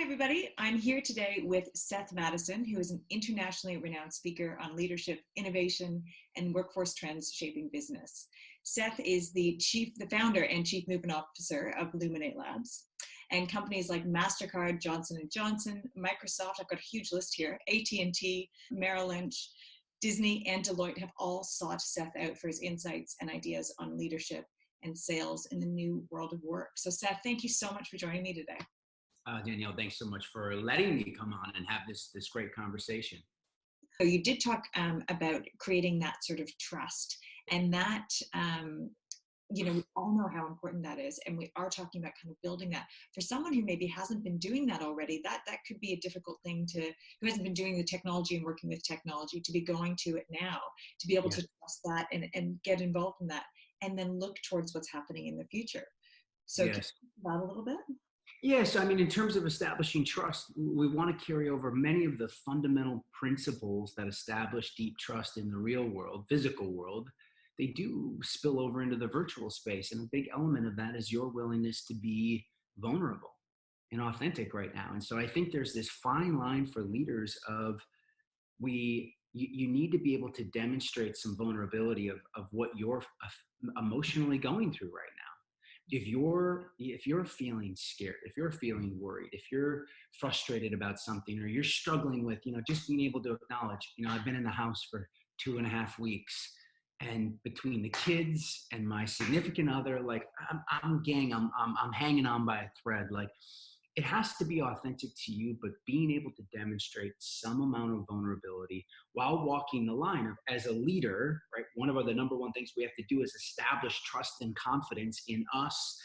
everybody. I'm here today with Seth Mattison, who is an internationally renowned speaker on leadership, innovation, and workforce trends shaping business. Seth is the founder and chief movement officer of Illuminate Labs. And companies like MasterCard, Johnson & Johnson, Microsoft, I've got a huge list here, AT&T, Merrill Lynch, Disney, and Deloitte have all sought Seth out for his insights and ideas on leadership and sales in the new world of work. So Seth, thank you so much for joining me today. Danielle, thanks so much for letting me come on and have this great conversation. So you did talk about creating that sort of trust, and that, we all know how important that is. And we are talking about kind of building that for someone who maybe hasn't been doing that already. That could be a difficult thing who hasn't been doing the technology and working with technology, to be going to it now, to be able to trust that and get involved in that, and then look towards what's happening in the future. So can you talk about a little bit? Yes, I mean, in terms of establishing trust, we want to carry over many of the fundamental principles that establish deep trust in the real world, physical world. They do spill over into the virtual space. And a big element of that is your willingness to be vulnerable and authentic right now. And so I think there's this fine line for leaders of you need to be able to demonstrate some vulnerability of what you're emotionally going through right now. If you're feeling scared, if you're feeling worried, if you're frustrated about something, or you're struggling with, just being able to acknowledge, I've been in the house for 2.5 weeks, and between the kids and my significant other, like I'm hanging on by a thread. Like, it has to be authentic to you, but being able to demonstrate some amount of vulnerability while walking the line of, as a leader, right? One of the number one things we have to do is establish trust and confidence in us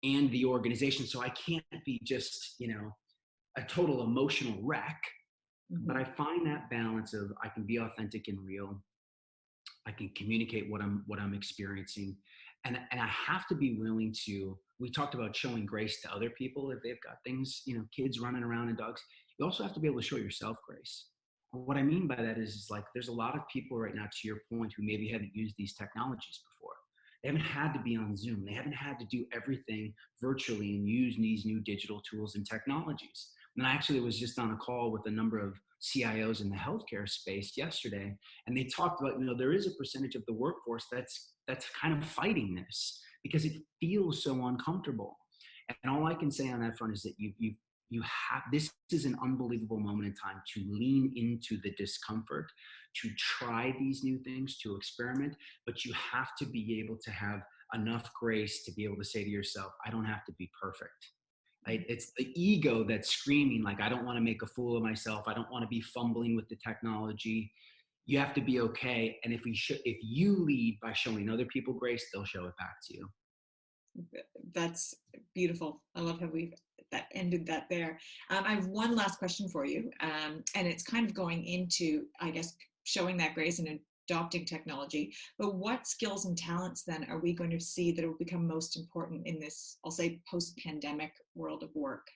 and the organization. So I can't be just, a total emotional wreck, but I find that balance of, I can be authentic and real. I can communicate what I'm experiencing. And I have to be willing to, we talked about showing grace to other people if they've got things, kids running around and dogs. You also have to be able to show yourself grace. What I mean by that is like, there's a lot of people right now, to your point, who maybe haven't used these technologies before. They haven't had to be on Zoom. They haven't had to do everything virtually and use these new digital tools and technologies. And I actually was just on a call with a number of CIOs in the healthcare space yesterday, and they talked about, there is a percentage of the workforce that's kind of fighting this because it feels so uncomfortable. And all I can say on that front is that you have, this is an unbelievable moment in time to lean into the discomfort, to try these new things, to experiment, but you have to be able to have enough grace to be able to say to yourself, I don't have to be perfect. Right? It's the ego that's screaming, like, I don't want to make a fool of myself. I don't want to be fumbling with the technology. You have to be okay. And if you lead by showing other people grace, they'll show it back to you. That's beautiful. I love how we've ended that there. I have one last question for you. And it's kind of going into, I guess, showing that grace and adopting technology. But what skills and talents then are we going to see that will become most important in this, I'll say, post-pandemic world of work?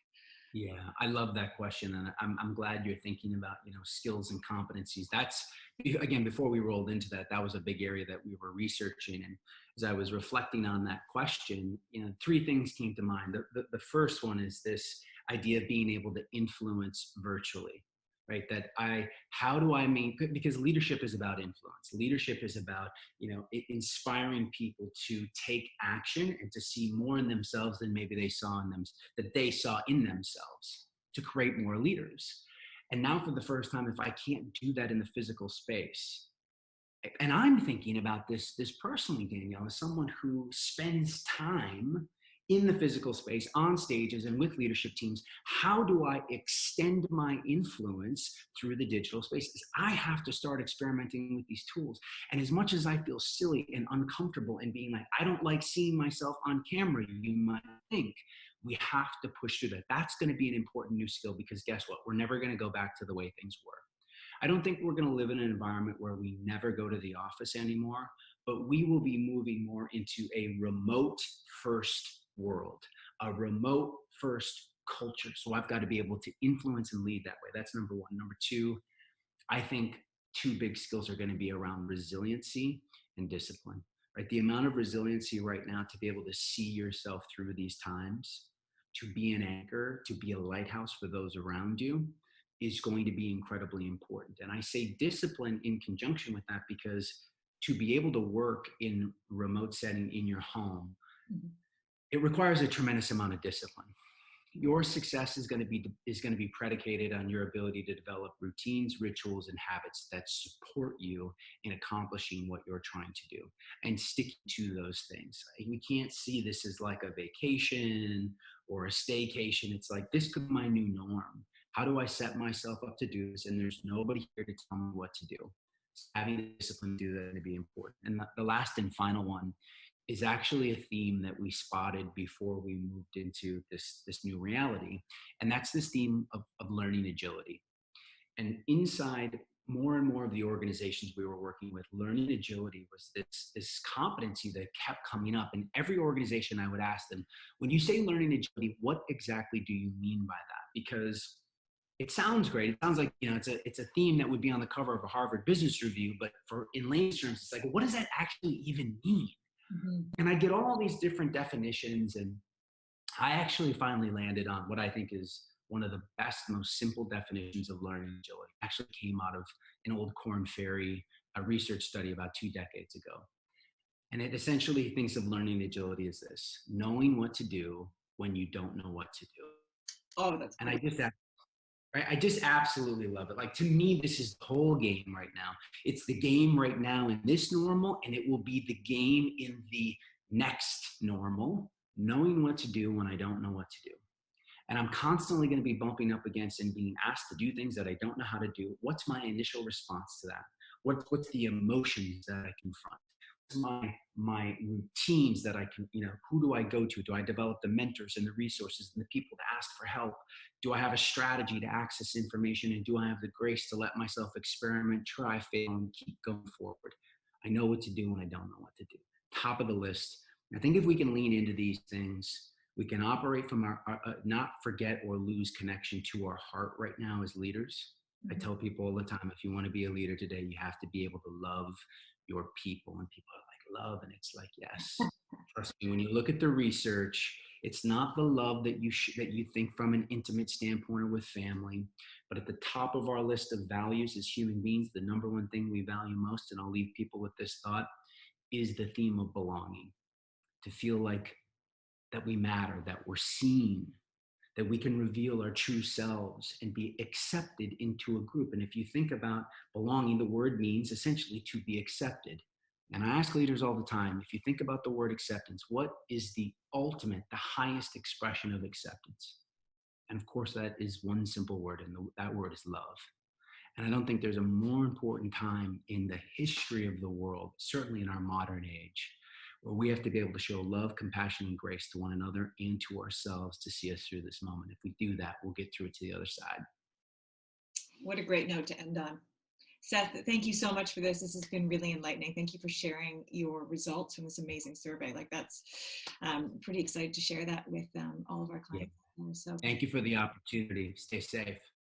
Yeah, I love that question. And I'm glad you're thinking about, skills and competencies. That's, again, before we rolled into that, that was a big area that we were researching. And as I was reflecting on that question, 3 things came to mind. The first one is this idea of being able to influence virtually, right? How do I mean, because leadership is about influence. Leadership is about, inspiring people to take action and to see more in themselves than maybe they saw in themselves, to create more leaders. And now for the first time, if I can't do that in the physical space, and I'm thinking about this personally, Danielle, as someone who spends time in the physical space, on stages and with leadership teams, how do I extend my influence through the digital spaces? I have to start experimenting with these tools. And as much as I feel silly and uncomfortable and being like, I don't like seeing myself on camera, you might think, we have to push through that. That's going to be an important new skill, because guess what? We're never going to go back to the way things were. I don't think we're going to live in an environment where we never go to the office anymore, but we will be moving more into a remote first world, a remote first culture. So I've got to be able to influence and lead that way. That's number one. Number 2, I think 2 big skills are going to be around resiliency and discipline, right? The amount of resiliency right now to be able to see yourself through these times, to be an anchor, to be a lighthouse for those around you is going to be incredibly important. And I say discipline in conjunction with that because to be able to work in remote setting in your home, Mhm. it requires a tremendous amount of discipline. Your success is going to be predicated on your ability to develop routines, rituals, and habits that support you in accomplishing what you're trying to do and sticking to those things. We can't see this as like a vacation or a staycation. It's like this could be my new norm. How do I set myself up to do this? And there's nobody here to tell me what to do. So having the discipline to do that is going to be important. And the last and final one is actually a theme that we spotted before we moved into this new reality, and that's this theme of learning agility. And inside more and more of the organizations we were working with, learning agility was this competency that kept coming up. In every organization, I would ask them, when you say learning agility, what exactly do you mean by that? Because it sounds great. It sounds like, it's a theme that would be on the cover of a Harvard Business Review, but for in layman's terms, it's like, what does that actually even mean? Mhm. And I get all these different definitions, and I actually finally landed on what I think is one of the best, most simple definitions of learning agility. It actually came out of an old Korn Ferry a research study about 2 decades ago. And it essentially thinks of learning agility as this: knowing what to do when you don't know what to do. Oh, that's And great. right, I just absolutely love it. Like, to me, this is the whole game right now. It's the game right now in this normal, and it will be the game in the next normal, knowing what to do when I don't know what to do. And I'm constantly going to be bumping up against and being asked to do things that I don't know how to do. What's my initial response to that? What's the emotions that I confront? My routines that I can, who do I go to? Do I develop the mentors and the resources and the people to ask for help? Do I have a strategy to access information? And do I have the grace to let myself experiment, try, fail, and keep going forward? I know what to do when I don't know what to do. Top of the list. I think if we can lean into these things, we can operate from our not forget or lose connection to our heart right now as leaders. I Mhm. tell people all the time, if you want to be a leader today, you have to be able to love your people. And people are like, love, and it's like, yes, trust me, when you look at the research, it's not the love that you think from an intimate standpoint or with family, but at the top of our list of values as human beings, the number one thing we value most, and I'll leave people with this thought, is the theme of belonging. To feel like that we matter, that we're seen, that we can reveal our true selves and be accepted into a group. And if you think about belonging, the word means essentially to be accepted. And I ask leaders all the time, if you think about the word acceptance, what is the ultimate, the highest expression of acceptance? And of course, that is one simple word, and that word is love. And I don't think there's a more important time in the history of the world, certainly in our modern age, where we have to be able to show love, compassion, and grace to one another and to ourselves to see us through this moment. If we do that, we'll get through it to the other side. What a great note to end on. Seth, thank you so much for this. This has been really enlightening. Thank you for sharing your results from this amazing survey. Like, that's pretty excited to share that with all of our Yeah. clients. So Thank you for the opportunity. Stay safe.